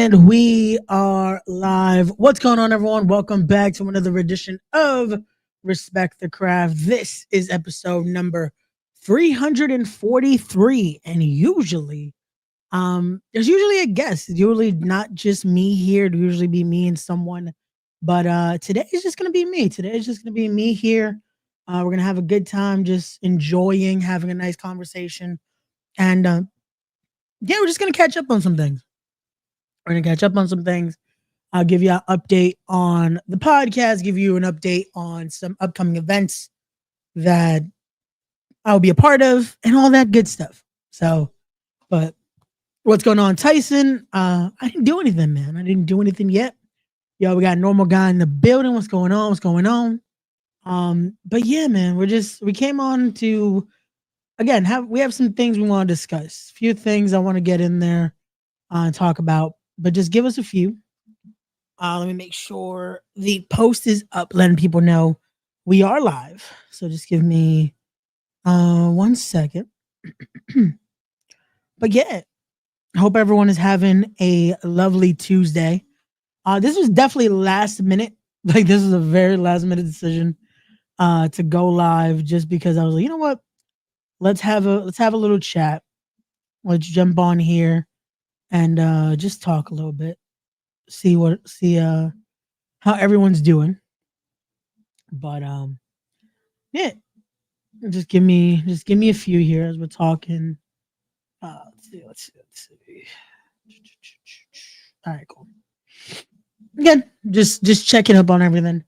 And we are live. What's going on, everyone? Welcome back to another edition of Respect the Craft. This is episode number 343. And there's usually a guest. It's usually not just me here. It'll usually be me and someone. But today is just going to be me. Today is just going to be me here. We're going to have a good time just enjoying, having a nice conversation. And yeah, we're just going to catch up on some things. I'll give you an update on the podcast, give you an update on some upcoming events that I'll be a part of and all that good stuff. So, but what's going on, Tyson? I didn't do anything, man. I didn't do anything yet. Yo, we got a normal guy in the building. What's going on? But yeah, man, we came on to, again, we have some things we want to discuss. A few things I want to get in there and talk about. But just give us a few. Let me make sure the post is up, letting people know we are live. So just give me 1 second. But yeah, I hope everyone is having a lovely Tuesday. This was definitely last minute. Like, this was a very last minute decision to go live, just because I was like, you know what? Let's have a little chat. Let's jump on here and just talk a little bit, see how everyone's doing. But yeah, just give me a few here as we're talking. Let's see. All right, cool. Again, just checking up on everything.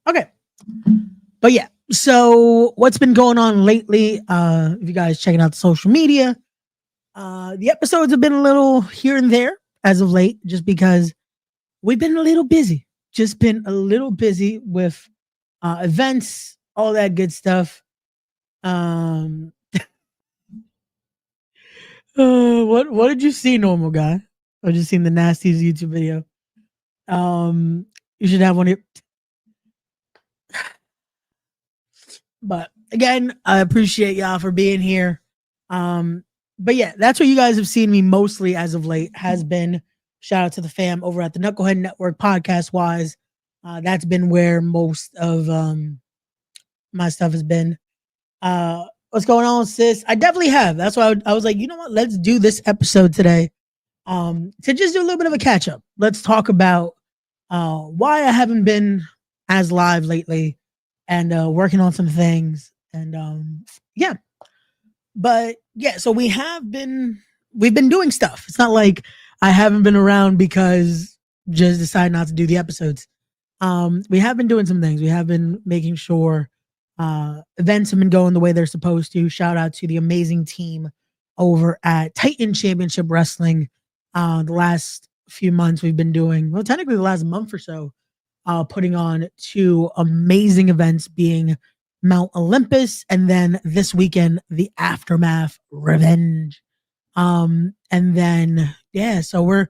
Okay, but yeah. So what's been going on lately? If you guys checking out the social media, the episodes have been a little here and there as of late, just because we've been a little busy. Just been a little busy with events, all that good stuff. What did you see, normal guy? I just seen the Nasties YouTube video. You should have one here. But again, I appreciate y'all for being here. But yeah, that's what you guys have seen me mostly as of late, has been shout out to the fam over at the Knucklehead Network podcast wise. That's been where most of my stuff has been. What's going on, sis? I definitely have. That's why I was like, you know what? Let's do this episode today. To just do a little bit of a catch up. Let's talk about why I haven't been as live lately. And working on some things, and yeah, but yeah. So we've been doing stuff. It's not like I haven't been around because just decided not to do the episodes. We have been doing some things. We have been making sure events have been going the way they're supposed to. Shout out to the amazing team over at Titan Championship Wrestling. The last few months we've been doing, well, technically the last month or so. Putting on 2 amazing events, being Mount Olympus and then this weekend, the Aftermath Revenge. And then, yeah, so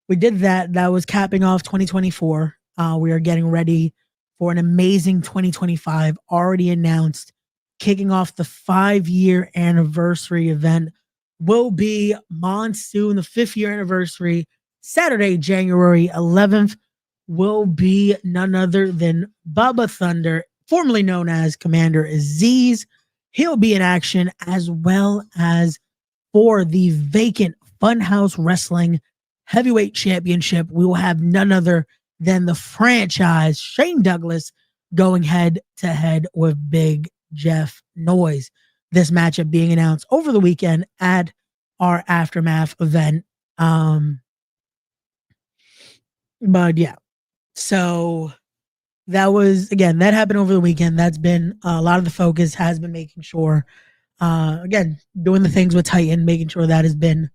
we did that. That was capping off 2024. We are getting ready for an amazing 2025 already announced. Kicking off the 5-year anniversary event will be Monsoon, the 5th year anniversary, Saturday, January 11th. Will be none other than Bubba Thunder, formerly known as Commander Aziz. He'll be in action, as well as for the vacant Funhouse Wrestling Heavyweight Championship. We will have none other than the franchise Shane Douglas going head to head with Big Jeff Noise. This matchup being announced over the weekend at our Aftermath event. But yeah. So that happened over the weekend. That's been a lot of the focus has been making sure, again, doing the things with Titan, making sure that has been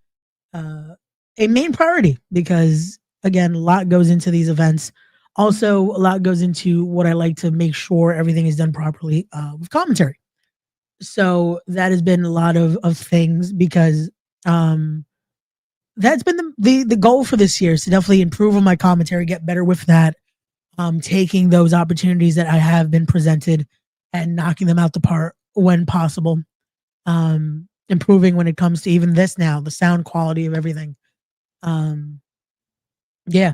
a main priority, because again, a lot goes into these events. Also, a lot goes into what I like to make sure everything is done properly with commentary. So that has been a lot of things, because that's been the goal for this year, is to definitely improve on my commentary, get better with that. Taking those opportunities that I have been presented and knocking them out the park when possible. improving when it comes to even this now, the sound quality of everything. Yeah.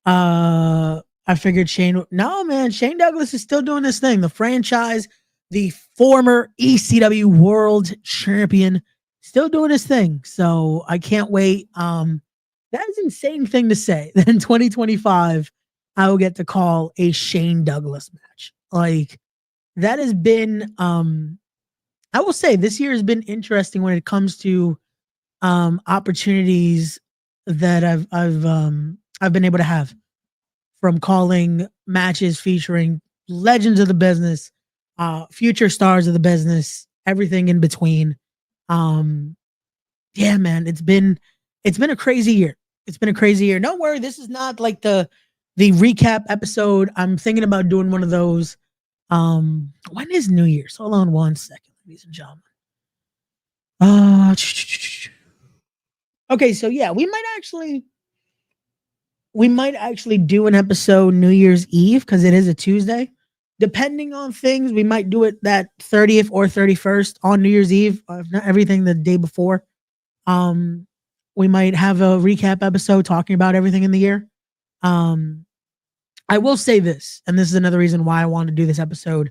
I figured no man, Shane Douglas is still doing this thing. The franchise, the former ECW world champion, still doing his thing. So I can't wait. That is an insane thing to say. That in 2025, I will get to call a Shane Douglas match. Like, that has been I will say this year has been interesting when it comes to opportunities that I've been able to have, from calling matches featuring legends of the business, future stars of the business, everything in between. Yeah, man, it's been a crazy year. It's been a crazy year. Don't worry, this is not like the recap episode. I'm thinking about doing one of those. When is New Year's? Hold on one second, ladies and gentlemen. Okay, so yeah, we might actually do an episode New Year's Eve, because it is a Tuesday. Depending on things, we might do it that 30th or 31st on New Year's Eve, if not everything the day before. We might have a recap episode talking about everything in the year. I will say this, and this is another reason why I wanted to do this episode,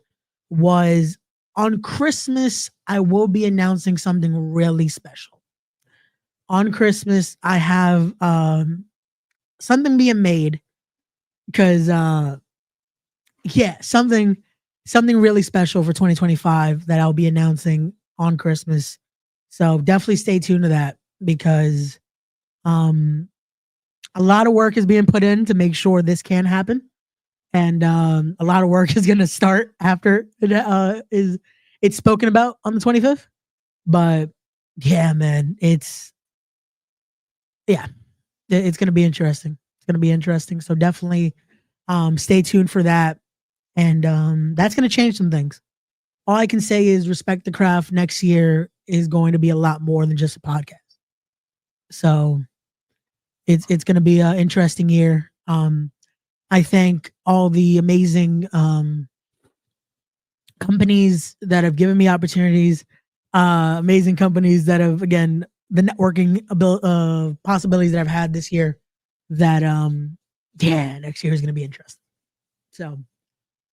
was on Christmas, I will be announcing something really special. On Christmas, I have something being made, because something really special for 2025 that I'll be announcing on Christmas. So definitely stay tuned to that, because a lot of work is being put in to make sure this can happen, and a lot of work is going to start after it's spoken about on the 25th. But yeah, man, it's going to be interesting. It's going to be interesting. So definitely stay tuned for that. And that's going to change some things. All I can say is Respect the Craft next year is going to be a lot more than just a podcast. So it's going to be an interesting year. I thank all the amazing companies that have given me opportunities, amazing companies that have, again, the networking possibilities that I've had this year, that next year is going to be interesting. So,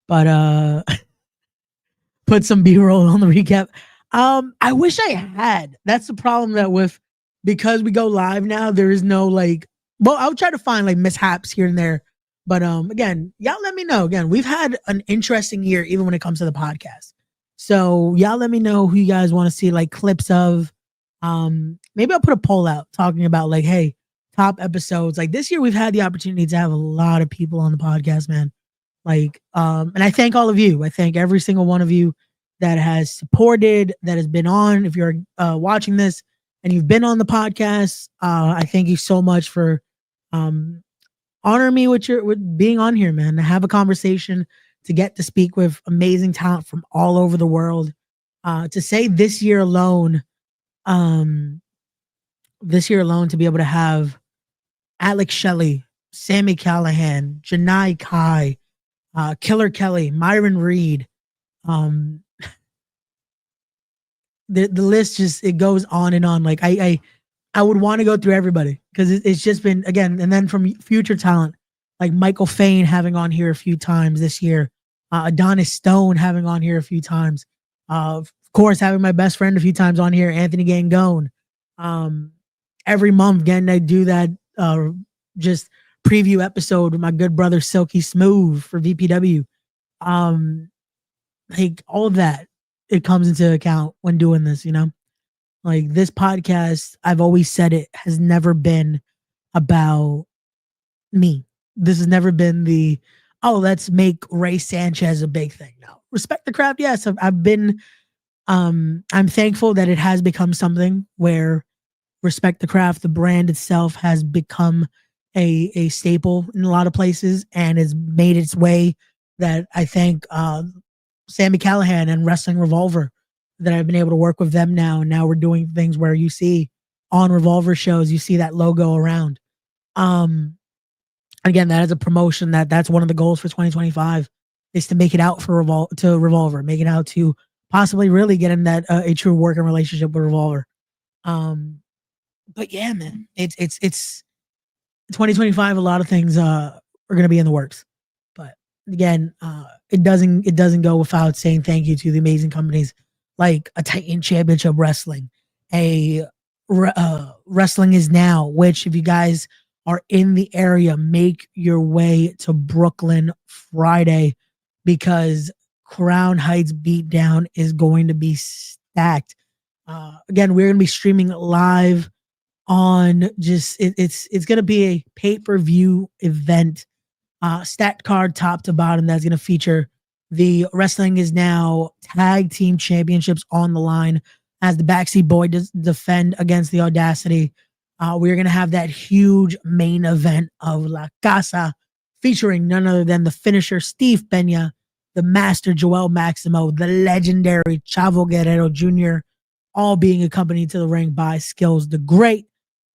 but put some B-roll on the recap. I wish I had. That's the problem, that because we go live now, there is no I'll try to find mishaps here and there. But again, y'all let me know. Again, we've had an interesting year, even when it comes to the podcast. So y'all let me know who you guys want to see clips of. Maybe I'll put a poll out talking about hey, top episodes. This year we've had the opportunity to have a lot of people on the podcast, man. And I thank all of you. I thank every single one of you that has supported, that has been on. If you're watching this and you've been on the podcast, I thank you so much for honoring me with being on here, man. To have a conversation, to get to speak with amazing talent from all over the world. To say this year alone, to be able to have Alex Shelley, Sammy Callahan, Janai Kai, Killer Kelly, Myron Reed, the list it goes on and on. I would want to go through everybody, because it's just been, again, and then from future talent, like Michael Fain having on here a few times this year, Adonis Stone having on here a few times, of course having my best friend a few times on here, Anthony Gangone. Every month, again, I do that just preview episode with my good brother Silky Smooth for VPW. All of that, it comes into account when doing this, this podcast, I've always said, it has never been about me. This has never been let's make Ray Sanchez a big thing. No. Respect the Craft, yes. I've been I'm thankful that it has become something where Respect the Craft, the brand itself, has become a staple in a lot of places, and has made its way, that I thank Sammy Callahan and Wrestling Revolver, that I've been able to work with them now. And now we're doing things where you see on Revolver shows, you see that logo around. Again, that is a promotion that's one of the goals for 2025, is to make it out to Revolver, make it out to possibly really get in that a true working relationship with Revolver. But yeah, man, it's 2025. A lot of things are going to be in the works. But again, it doesn't go without saying thank you to the amazing companies like a Titan Championship Wrestling, a Wrestling is Now. Which, if you guys are in the area, make your way to Brooklyn Friday, because Crown Heights Beatdown is going to be stacked. Again, we're going to be streaming live on it's going to be a pay-per-view event, stat card top to bottom, that's going to feature the Wrestling is Now tag team championships on the line as the Backseat Boy defend against the Audacity. We're going to have that huge main event of La Casa, featuring none other than the finisher Steve Pena, the master Joel Maximo, the legendary Chavo Guerrero Jr., all being accompanied to the ring by Skills the Great,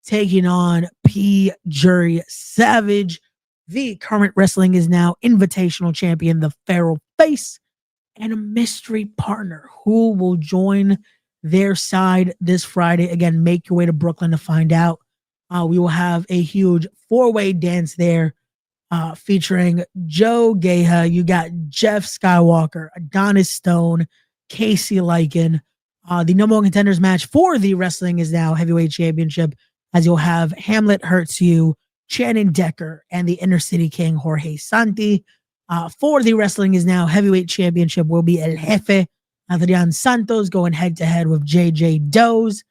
taking on P. Jury Savage, the current Wrestling is Now invitational champion, the Feral Face, and a mystery partner who will join their side this Friday. Again, make your way to Brooklyn to find out. We will have a huge four-way dance there, featuring Joe Geha. You got Jeff Skywalker, Adonis Stone, Casey Lycan. The number one contenders match for the Wrestling is Now heavyweight championship, as you'll have Hamlet Hurts You, Shannon Decker, and the Inner City King Jorge Santi. For the Wrestling is Now heavyweight championship will be El Jefe Adrian Santos going head to head with JJ Doze.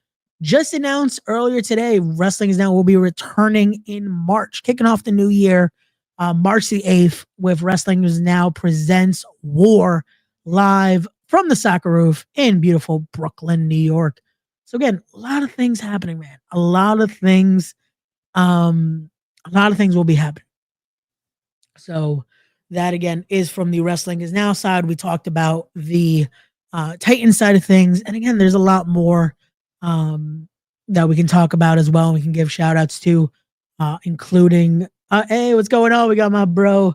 Just announced earlier today, Wrestling is Now will be returning in March, kicking off the new year, March the 8th, with Wrestling is Now Presents War, live from the Soccer Roof in beautiful Brooklyn, New York. So again, a lot of things happening, man. A lot of things will be happening. So that again is from the Wrestling is Now side. We talked about the Titan side of things, and again, there's a lot more that we can talk about as well. We can give shout outs to, including hey, what's going on? We got my bro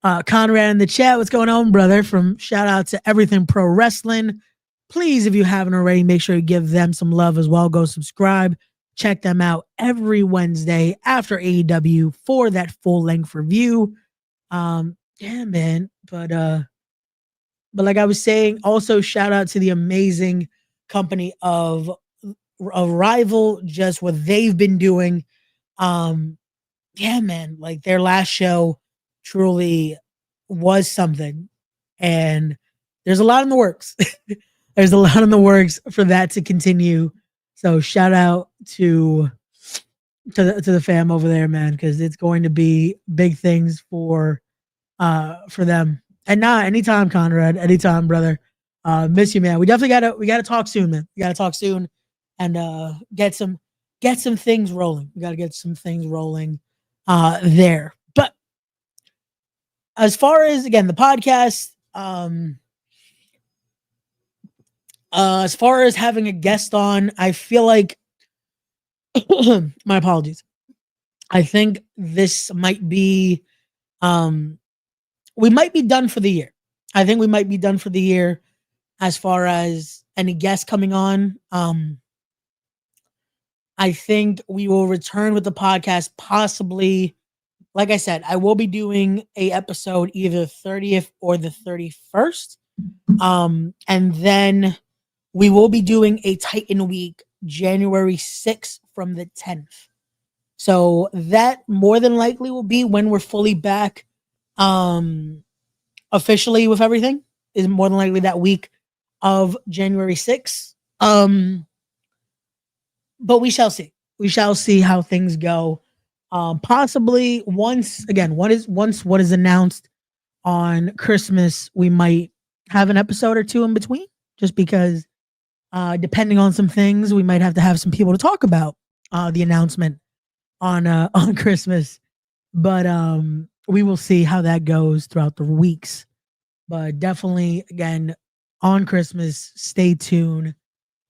Conrad in the chat. What's going on, brother? From shout out to Everything Pro Wrestling. Please, if you haven't already, make sure you give them some love as well. Go subscribe. Check them out every Wednesday after AEW for that full length review. Yeah, man. But like I was saying, also shout out to the amazing company of Arrival, just what they've been doing. Yeah, man, like their last show truly was something, and there's a lot in the works. There's a lot in the works for that to continue. So shout out to the fam over there, man, because it's going to be big things for them. And anytime, Conrad, anytime, brother. Miss you, man. We definitely gotta talk soon, man. We gotta talk soon and get some things rolling. We gotta get some things rolling there. But as far as, again, the podcast, as far as having a guest on, I feel like my apologies. I think this might be we might be done for the year. I think we might be done for the year as far as any guests coming on. I think we will return with the podcast possibly. Like I said, I will be doing a episode either 30th or the 31st. And then we will be doing a Titan week January 6th from the 10th. So that more than likely will be when we're fully back officially with everything, is more than likely that week of January 6th. But we shall see. We shall see how things go. Possibly once what is announced on Christmas, we might have an episode or two in between, just because depending on some things, we might have to have some people to talk about the announcement on Christmas. But we will see how that goes throughout the weeks. But definitely, again, on Christmas, stay tuned.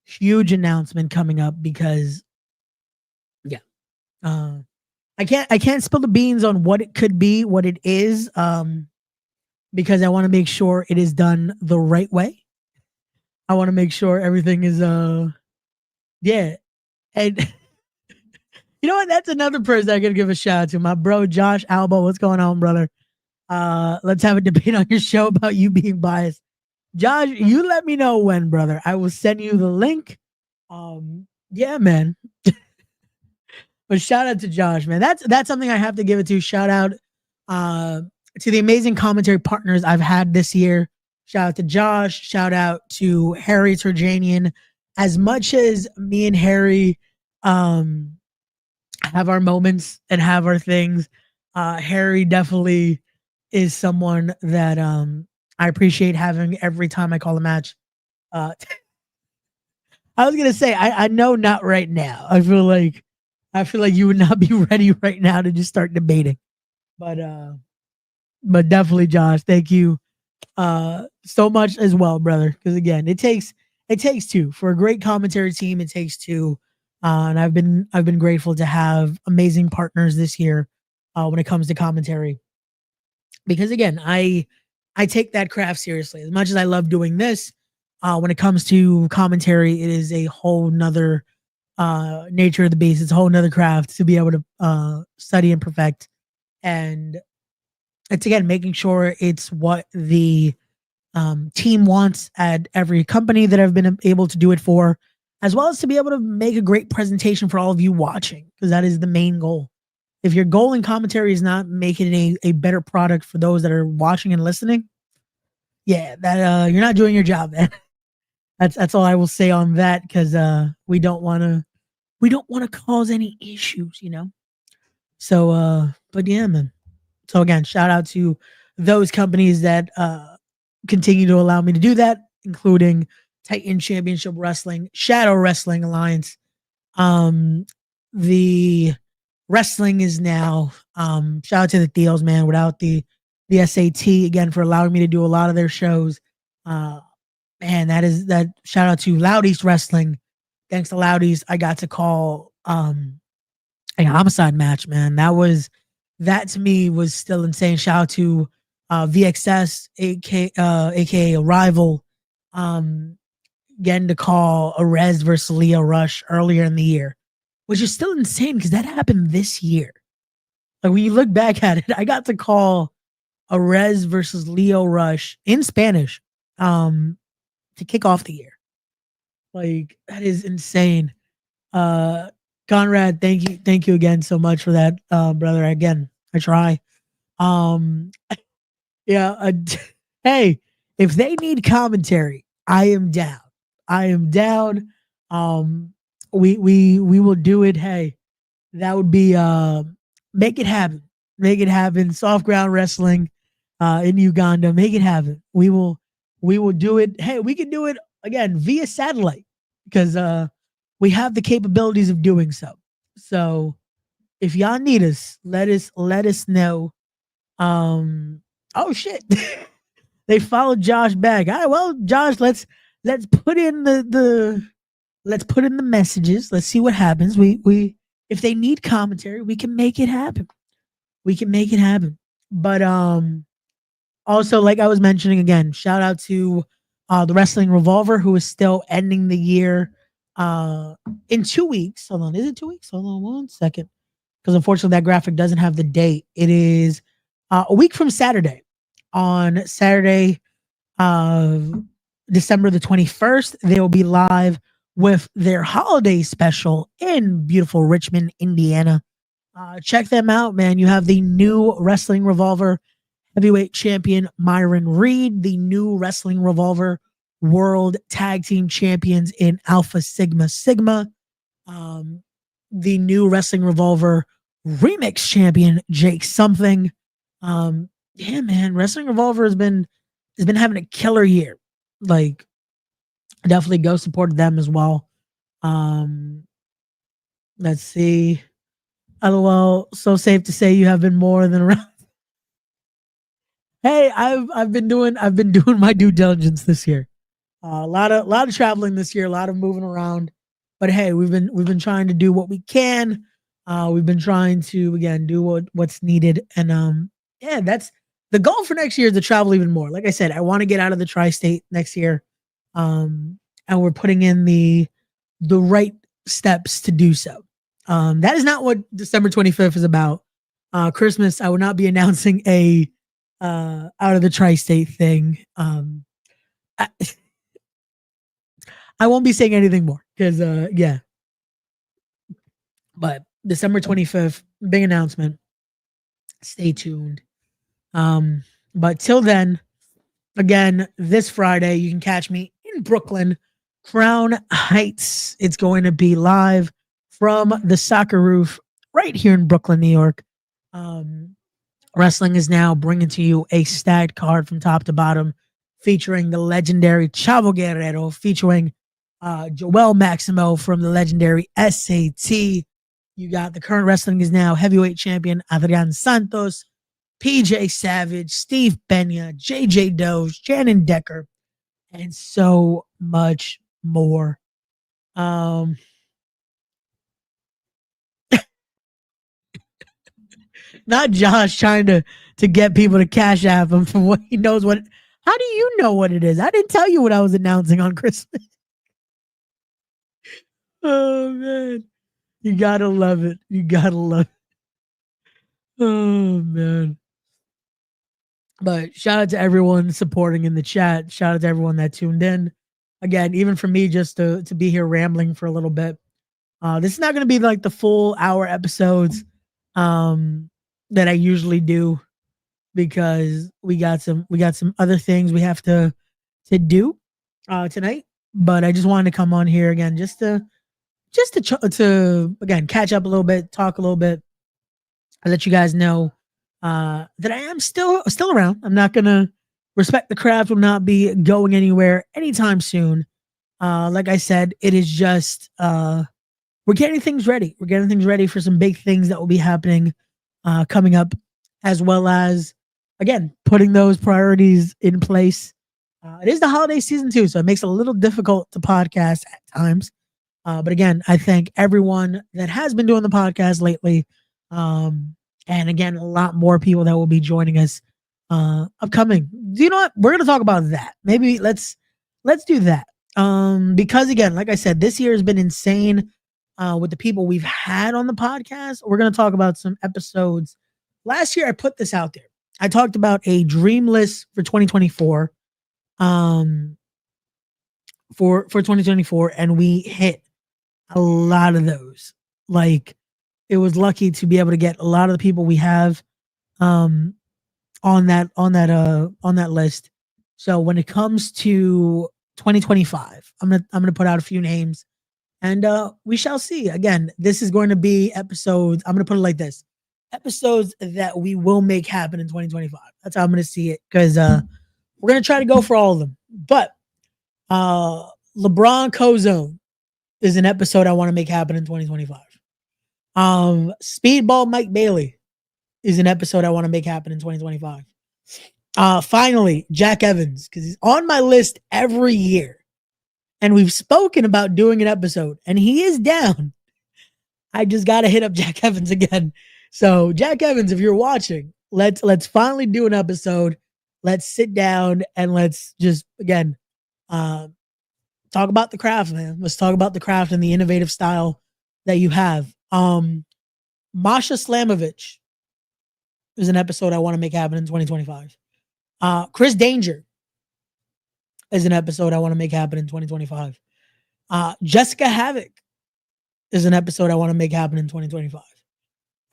Huge announcement coming up, because I can't spill the beans on what it could be, what it is, because I want to make sure it is done the right way. I want to make sure everything is And you know what? That's another person I gotta give a shout out to. My bro Josh Alba. What's going on, brother? Let's have a debate on your show about you being biased. Josh, you let me know when, brother. I will send you the link. Yeah, man. But shout out to Josh, man. That's something I have to give it to. Shout out to the amazing commentary partners I've had this year. Shout out to Josh. Shout out to Harry Turjanian. As much as me and Harry have our moments and have our things, Harry definitely is someone that I appreciate having every time I call a match. I was gonna say I know not right now. I feel like you would not be ready right now to just start debating. But definitely Josh, thank you so much as well, brother. Because again, it takes two for a great commentary team. It takes two, and I've been grateful to have amazing partners this year when it comes to commentary. Because again, I take that craft seriously. As much as I love doing this, when it comes to commentary, it is a whole nother nature of the beast. It's a whole nother craft to be able to study and perfect. And it's again making sure it's what the team wants at every company that I've been able to do it for, as well as to be able to make a great presentation for all of you watching, because that is the main goal. If your goal in commentary is not making a better product for those that are watching and listening, yeah, that you're not doing your job, man. That's all I will say on that, because we don't want to cause any issues, you know. So but yeah, man. So again, shout out to those companies that continue to allow me to do that, including Titan Championship Wrestling, Shadow Wrestling Alliance. The wrestling is now shout out to the Theos, man. Without the SAT, again, for allowing me to do a lot of their shows. Man, that shout out to Loud East Wrestling. Thanks to Loud East, I got to call a homicide match, man. That to me was still insane. Shout out to VXS, aka a rival, getting to call a Rez versus Leo Rush earlier in the year, which is still insane because that happened this year. Like when you look back at it, I got to call a Rez versus Leo Rush in Spanish to kick off the year. Like that is insane. Conrad, thank you again so much for that, brother. Again, I try. Yeah. Hey, if they need commentary, I am down. I am down. We will do it. Hey, that would be make it happen. Make it happen. Soft ground wrestling in Uganda. Make it happen. We will do it. Hey, we can do it again via satellite because we have the capabilities of doing so. So if y'all need us, let us know. Oh shit. They followed Josh back. All right, well, Josh, let's put in the let's put in the messages. Let's see what happens. We if they need commentary, we can make it happen. We can make it happen. But also, like I was mentioning again, shout out to the Wrestling Revolver, who is still ending the year in 2 weeks. Hold on, is it 2 weeks? Hold on 1 second. Because unfortunately that graphic doesn't have the date. It is a week from Saturday. On Saturday, December the 21st, they will be live with their holiday special in beautiful Richmond, Indiana. Check them out, man. You have the new Wrestling Revolver heavyweight champion Myron Reed, the new Wrestling Revolver world tag team champions in Alpha Sigma Sigma, the new Wrestling Revolver remix champion Jake Something. Yeah, man, Wrestling Revolver has been having a killer year. Like, definitely go support them as well. Let's see. LOL, so safe to say you have been more than around. Hey, I've been doing my due diligence this year. A lot of traveling this year, a lot of moving around. But hey, we've been trying to do what we can. We've been trying to again do what's needed, and yeah, that's the goal for next year is to travel even more. Like I said, I want to get out of the tri-state next year, and we're putting in the right steps to do so. That is not what December 25th is about. Christmas, I will not be announcing a out of the tri-state thing. I, I won't be saying anything more because yeah. But December 25th, big announcement. Stay tuned. But till then, again, this Friday, you can catch me in Brooklyn, Crown Heights. It's going to be live from the Soccer Roof right here in Brooklyn, New York. Wrestling is now bringing to you a stacked card from top to bottom, featuring the legendary Chavo Guerrero, featuring Joel Maximo from the legendary SAT. You got the current wrestling is now heavyweight champion Adrian Santos, PJ Savage, Steve Pena, JJ Doge, Shannon Decker, and so much more. Not Josh trying to get people to cash app him for what he knows what. How do you know what it is? I didn't tell you what I was announcing on Christmas. Oh man, you gotta love it. You gotta love it. Oh man. But shout out to everyone supporting in the chat. Shout out to everyone that tuned in. Again, even for me, just to be here rambling for a little bit. This is not going to be like the full hour episodes that I usually do because we got some other things we have to do tonight. But I just wanted to come on here again just to again catch up a little bit, talk a little bit. I let you guys know that I am still around. I'm not gonna respect the craft will not be going anywhere anytime soon. Like I said, it is just we're getting things ready. We're getting things ready for some big things that will be happening coming up, as well as again putting those priorities in place. It is the holiday season too, so it makes it a little difficult to podcast at times. But again, I thank everyone that has been doing the podcast lately. And again, a lot more people that will be joining us upcoming. Do you know what? We're gonna talk about that. Maybe let's do that. Because again, like I said, this year has been insane with the people we've had on the podcast. We're gonna talk about some episodes. Last year I put this out there. I talked about a dream list for 2024. For 2024, and we hit a lot of those. Like, it was lucky to be able to get a lot of the people we have on that list. So when it comes to 2025, I'm gonna put out a few names, and we shall see. Again, this is going to be episodes. I'm gonna put it like this: episodes that we will make happen in 2025. That's how I'm gonna see it, because we're gonna try to go for all of them. But LeBron Cozone is an episode I want to make happen in 2025. Speedball Mike Bailey is an episode I want to make happen in 2025. Finally, Jack Evans, because he's on my list every year. And we've spoken about doing an episode, and he is down. I just gotta hit up Jack Evans again. So, Jack Evans, if you're watching, let's finally do an episode. Let's sit down and let's just again talk about the craft, man. Let's talk about the craft and the innovative style that you have. Masha Slamovich is an episode I want to make happen in 2025. Chris Danger is an episode I want to make happen in 2025. Jessica Havoc is an episode I want to make happen in 2025.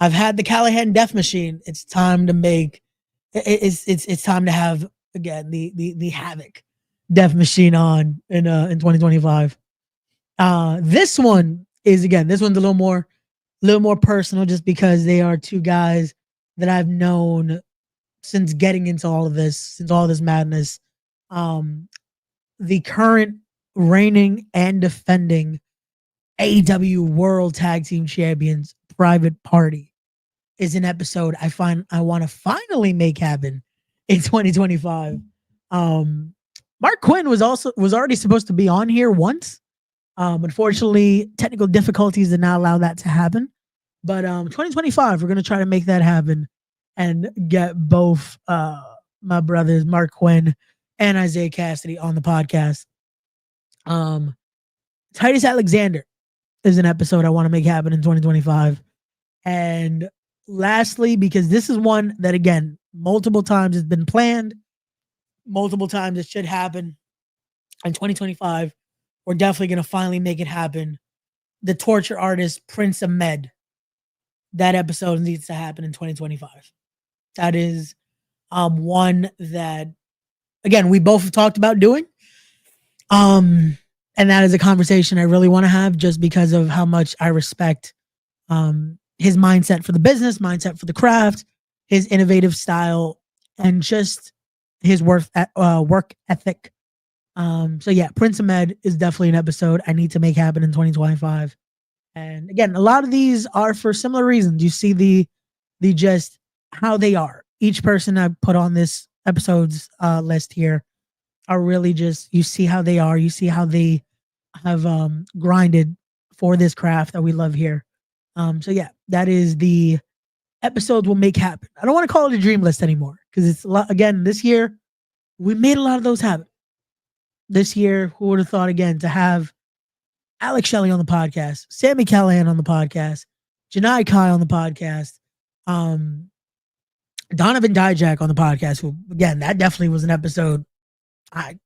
I've had the Callahan Death Machine. It's time to make it's time to have again the Havoc Death Machine on in 2025. This one is this one's a little more personal, just because they are two guys that I've known since getting into all of this, since all this madness. The current reigning and defending AEW World Tag Team Champions, Private Party, is an episode I want to finally make happen in 2025. Mark Quinn was already supposed to be on here once. Unfortunately, technical difficulties did not allow that to happen. But 2025, we're gonna try to make that happen and get both my brothers, Mark Quinn and Isaiah Cassidy, on the podcast. Titus Alexander is an episode I want to make happen in 2025. And lastly, because this is one that, again, multiple times has been planned, multiple times it should happen in 2025. We're definitely going to finally make it happen. The torture artist, Prince Ahmed. That episode needs to happen in 2025. That is one that, again, we both have talked about doing. And that is a conversation I really want to have just because of how much I respect his mindset for the business, mindset for the craft, his innovative style, and just his work ethic. So yeah, Prince Ahmed is definitely an episode I need to make happen in 2025. And again, a lot of these are for similar reasons. You see the just how they are. Each person I put on this episode's list here are really just, you see how they are. You see how they have grinded for this craft that we love here. So yeah, that is the episodes we'll make happen. I don't want to call it a dream list anymore because it's a lot. Again, this year we made a lot of those happen. This year, who would have thought again to have Alex Shelley on the podcast, Sammy Callahan on the podcast, Janai Kai on the podcast, Donovan Dijak on the podcast. Who, again, that definitely was an episode. I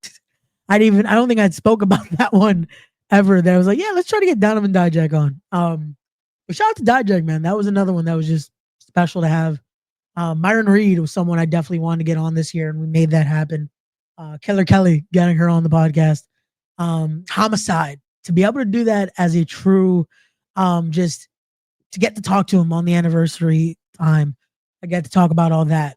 don't think I'd spoke about that one ever. That I was like, yeah, let's try to get Donovan Dijak on. But shout out to Dijak, man. That was another one that was just special to have. Myron Reed was someone I definitely wanted to get on this year, and we made that happen. Killer Kelly, getting her on the podcast. Homicide, to be able to do that as a true, just to get to talk to him on the anniversary time. I get to talk about all that.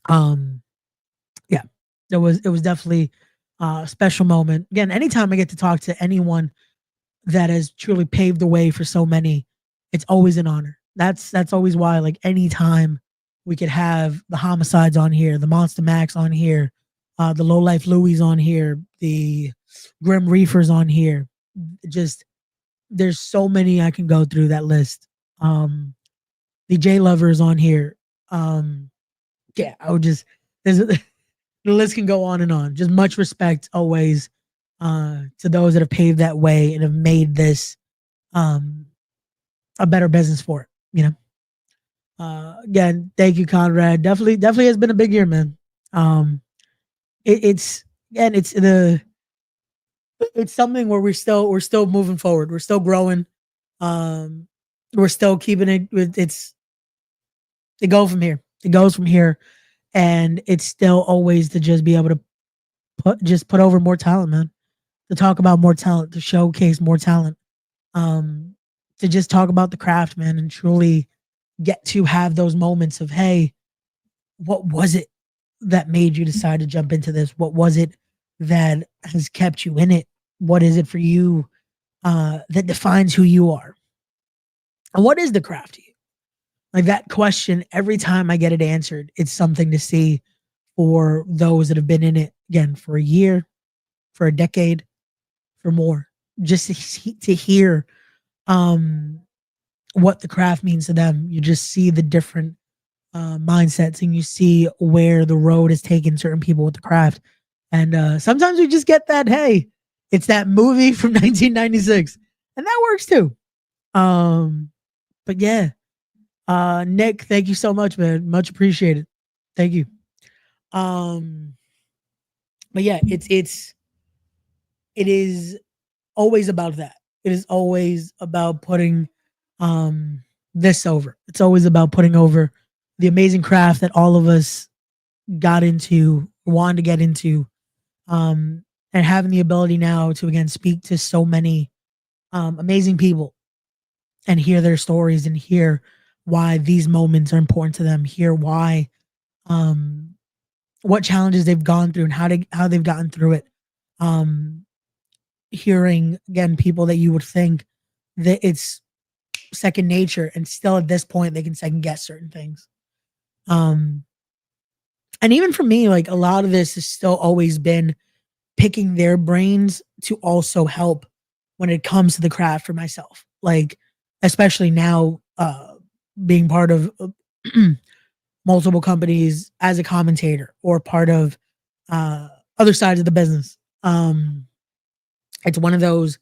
Yeah, it was definitely a special moment. Again, anytime I get to talk to anyone that has truly paved the way for so many, it's always an honor. That's always why, like, anytime we could have the Homicides on here, the Monster Max on here, the Low Life Louis on here, the Grim Reefers on here. Just, there's so many I can go through that list. The J Lovers on here. Yeah, I would just, the list can go on and on. Just much respect always to those that have paved that way and have made this a better business for it, you know. Again, thank you, Conrad. Definitely has been a big year, man. It's something where we're still moving forward. We're still growing. We're still keeping it with it goes from here. It goes from here. And it's still always to just be able to put over more talent, man. To talk about more talent, to showcase more talent. To just talk about the craft, man, and truly get to have those moments of, hey, what was it that made you decide to jump into this? What was it that has kept you in it? What is it for you that defines who you are? And what is the craft to you? Like, that question, every time I get it answered, it's something to see for those that have been in it, again, for a year, for a decade, for more. Just to hear what the craft means to them. You just see the different mindsets, and you see where the road has taken certain people with the craft. And sometimes we just get that, hey, it's that movie from 1996, and that works too. But yeah, Nick, thank you so much, man. Much appreciated. Thank you. But yeah, it is always about that. It is always about putting this over. It's always about putting over the amazing craft that all of us got into, wanted to get into, and having the ability now to, again, speak to so many amazing people and hear their stories and hear why these moments are important to them, hear why what challenges they've gone through and how they've gotten through it. Hearing, again, people that you would think that it's second nature, and still at this point they can second guess certain things. And even for me, like, a lot of this has still always been picking their brains to also help when it comes to the craft for myself. Like, especially now, being part of multiple companies as a commentator or part of other sides of the business. It's one of those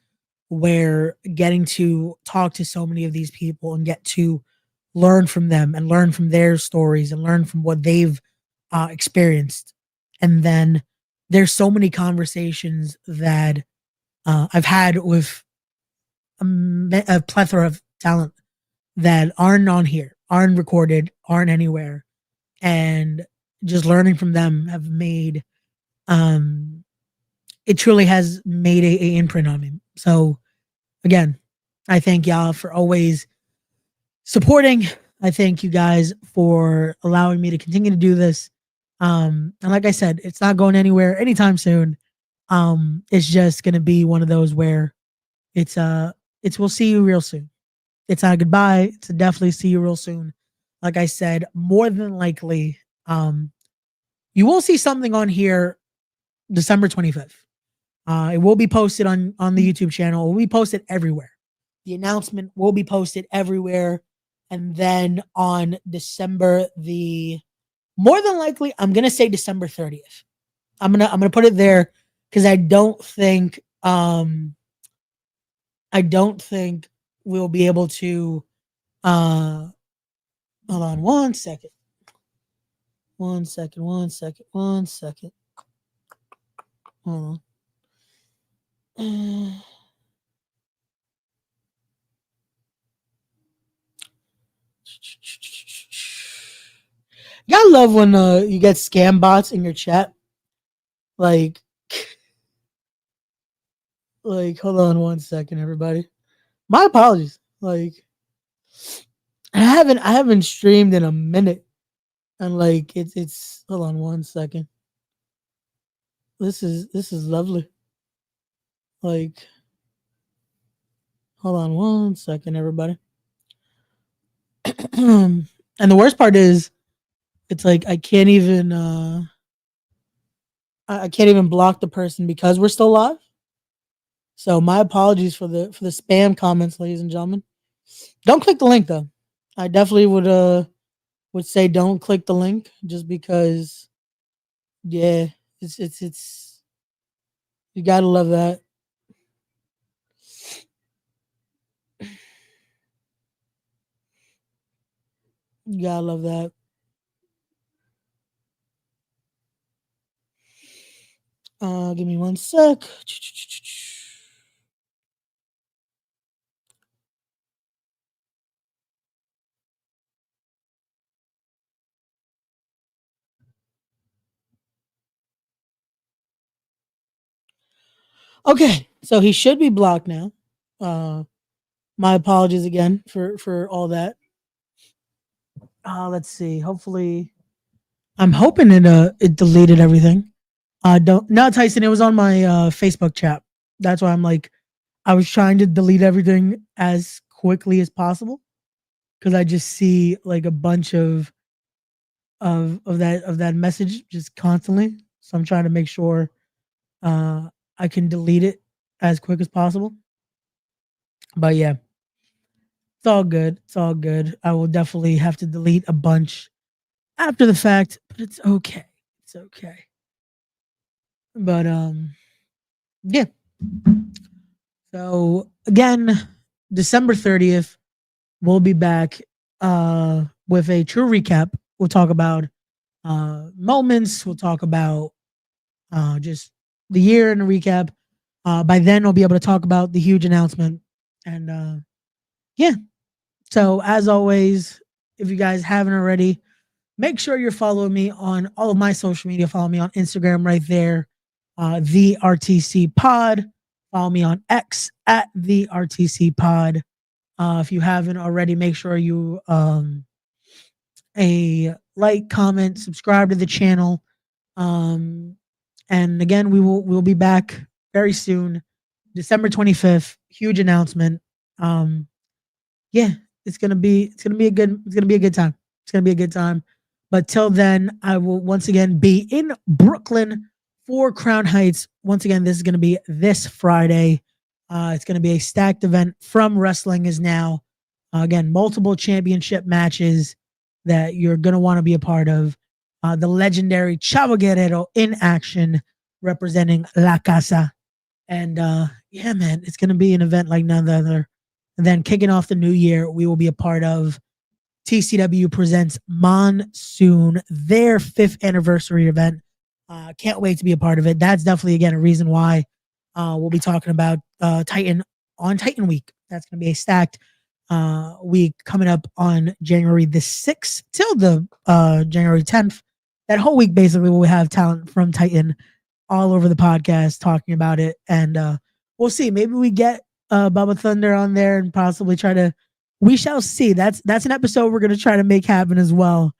where getting to talk to so many of these people and get to learn from them and learn from their stories and learn from what they've experienced. And then there's so many conversations that I've had with a plethora of talent that aren't on here, aren't recorded, aren't anywhere. And just learning from them have made it truly has made a imprint on me. So again, I thank y'all for always supporting. I thank you guys for allowing me to continue to do this. And like I said, it's not going anywhere anytime soon. It's just gonna be one of those where it's we'll see you real soon. It's not a goodbye. It's a definitely see you real soon. Like I said, more than likely, you will see something on here December 25th. It will be posted on the YouTube channel. It will be posted everywhere. The announcement will be posted everywhere. And then on December the more than likely, I'm gonna say December 30th. I'm gonna put it there because I don't think we'll be able to hold on one second. One second. Hold on. Y'all love when you get scam bots in your chat. Like hold on one second, everybody. My apologies. Like I haven't streamed in a minute. And like it's hold on one second. This is lovely. Like hold on one second, everybody. And the worst part is it's like I can't even block the person because we're still live. So my apologies for the spam comments, ladies and gentlemen. Don't click the link though. I definitely would say don't click the link just because yeah, it's you gotta love that. You gotta love that. Give me one sec. Okay, so he should be blocked now. My apologies again for all that. Let's see. Hopefully, I'm hoping it deleted everything. Don't no Tyson. It was on my Facebook chat. That's why I'm like, I was trying to delete everything as quickly as possible because I just see like a bunch of that message just constantly. So I'm trying to make sure I can delete it as quick as possible. But yeah, it's all good. It's all good. I will definitely have to delete a bunch after the fact, but it's okay. It's okay. But yeah. So again, December 30th, we'll be back with a true recap. We'll talk about moments. We'll talk about just the year and a recap. By then, we'll be able to talk about the huge announcement. And yeah. So as always, if you guys haven't already, make sure you're following me on all of my social media. Follow me on Instagram right there, the RTC Pod. Follow me on X at the RTC Pod. If you haven't already, make sure you a like, comment, subscribe to the channel. And again, we'll be back very soon, December 25th. Huge announcement. Yeah, it's gonna be a good time. It's gonna be a good time. But till then, I will once again be in Brooklyn for Crown Heights. Once again, this is gonna be this Friday. It's gonna be a stacked event from Wrestling Is Now. Again, multiple championship matches that you're gonna want to be a part of. The legendary Chavo Guerrero in action representing La Casa. And yeah, man, it's gonna be an event like none other. And then kicking off the new year, we will be a part of TCW presents Monsoon, their 5th anniversary event. Can't wait to be a part of it. That's definitely again a reason why we'll be talking about Titan on Titan Week. That's going to be a stacked week coming up on January the 6th till the January 10th. That whole week basically we'll have talent from Titan all over the podcast talking about it, and we'll see. Maybe we get Bubba Thunder on there and possibly try to. We shall see. That's an episode we're gonna try to make happen as well.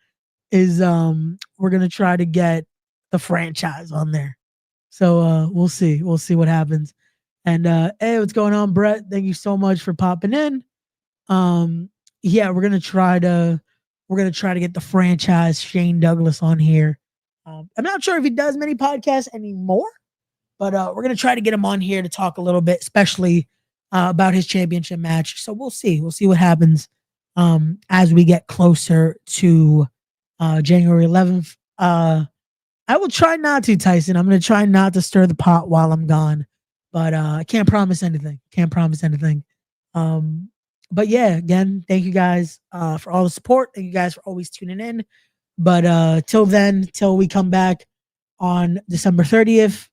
Is we're gonna try to get the franchise on there. So we'll see. We'll see what happens. And hey, what's going on, Brett? Thank you so much for popping in. Yeah, we're gonna try to get the franchise Shane Douglas on here. I'm not sure if he does many podcasts anymore, but we're gonna try to get him on here to talk a little bit, especially about his championship match. So we'll see. We'll see what happens as we get closer to January 11th. I will try not to, Tyson. I'm gonna try not to stir the pot while I'm gone, but I can't promise anything. Can't promise anything. But yeah, again, thank you guys for all the support. Thank you guys for always tuning in. But till then, till we come back on December 30th,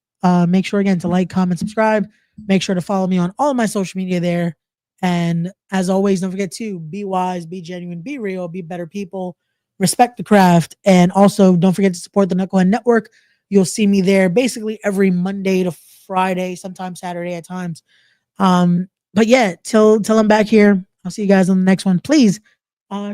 make sure again to like, comment, subscribe. Make sure to follow me on all of my social media there. And as always, don't forget to be wise, be genuine, be real, be better people, respect the craft. And also don't forget to support the Knucklehead Network. You'll see me there basically every Monday to Friday, sometimes Saturday at times. But yeah, till I'm back here, I'll see you guys on the next one. Please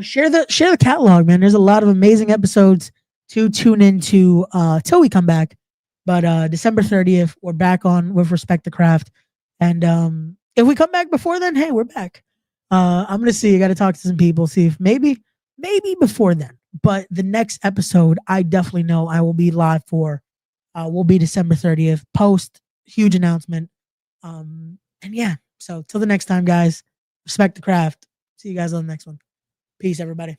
share the catalog, man. There's a lot of amazing episodes to tune into till we come back. But December 30th, we're back on with Respect the Craft. And if we come back before then, hey, we're back. I'm gonna see. I gotta talk to some people, see if maybe before then. But the next episode, I definitely know I will be live for will be December 30th. Post huge announcement. And yeah, so till the next time, guys, respect the craft. See you guys on the next one. Peace, everybody.